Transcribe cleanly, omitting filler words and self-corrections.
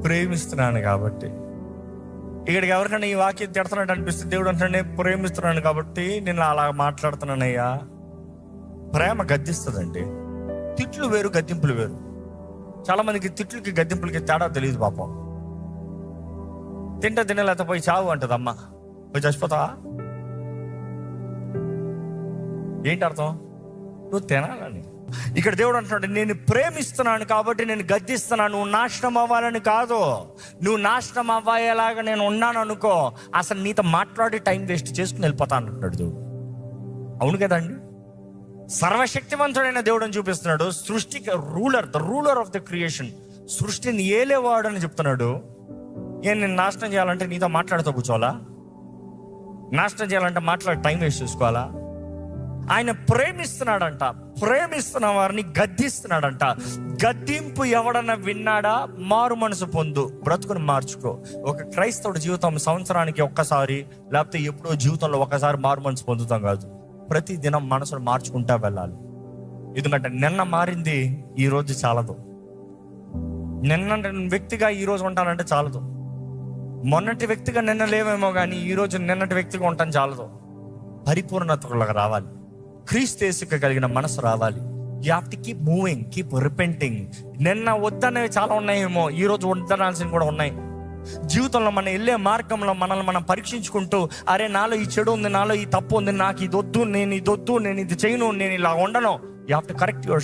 ప్రేమిస్తున్నాను కాబట్టి. ఇక్కడికి ఎవరికైనా ఈ వాక్యం తిడుతున్నాడు అనిపిస్తే దేవుడు అంటాడు, ప్రేమిస్తున్నాను కాబట్టి నేను అలా మాట్లాడుతున్నానయ్యా. ప్రేమ గద్దిస్తుందండి. తిట్లు వేరు, గద్దింపులు వేరు. చాలా మందికి తిట్లకి గద్దింపులకి తేడా తెలియదు పాపం. తినలేత పోయి చావు అంటది అమ్మ, పోయి చచ్చిపోతావా? ఏంటి అర్థం? నువ్వు తినాలని. ఇక్కడ దేవుడు అంటున్నాడు, నేను ప్రేమిస్తున్నాను కాబట్టి నేను గద్దిస్తున్నాను. నువ్వు నాశనం అవ్వాలని కాదు. నువ్వు నాశనం అవ్వాయేలాగా నేను ఉన్నాను అనుకో, అసలు నీతో మాట్లాడి టైం వేస్ట్ చేసుకుని వెళ్ళిపోతాను అంటున్నాడు దేవుడు. అవును కదండి. సర్వశక్తివంతుడైన దేవుడు అని చూపిస్తున్నాడు. సృష్టికి the ruler of the creation, సృష్టిని ఏలేవాడు అని చెప్తున్నాడు. నేను నాశనం చేయాలంటే నీతో మాట్లాడుతూ కూర్చోవాలా? నాశనం చేయాలంటే మాట్లాడి టైం వేస్ట్ చేసుకోవాలా? ఆయన ప్రేమిస్తున్నాడంట. ప్రేమిస్తున్న వారిని గద్దిస్తున్నాడంట. గద్దింపు ఎవడన్నా విన్నాడా? మారు మనసు పొందు, బ్రతుకుని మార్చుకో. ఒక క్రైస్తవుడి జీవితం సంవత్సరానికి ఒక్కసారి, లేకపోతే ఎప్పుడో జీవితంలో ఒకసారి మారు మనసు పొందుతాం కాదు. ప్రతి దినం మనసును మార్చుకుంటా వెళ్ళాలి. ఎందుకంటే నిన్న మారింది ఈరోజు చాలదు. నిన్న వ్యక్తిగా ఈరోజు ఉంటానంటే చాలదు. మొన్నటి వ్యక్తిగా నిన్న లేవేమో కానీ ఈరోజు నిన్నటి వ్యక్తిగా ఉంటాను చాలదు. పరిపూర్ణతలకు రావాలి. క్రీస్తుకు కలిగిన మనసు రావాలి. You have to keep moving, keep repenting. నిన్న వద్దనేవి చాలా ఉన్నాయేమో, ఈరోజు వద్దనాల్సినవి కూడా ఉన్నాయి. జీవితంలో మనం వెళ్ళే మార్గంలో మనల్ని మనం పరీక్షించుకుంటూ, అరే నాలో ఈ చెడు ఉంది, నాలో ఈ తప్పు ఉంది, నాకు ఇది వద్దు, నేను ఇది వద్దు, నేను ఇది చేయను, నేను ఇలా ఉండను. You have to correct your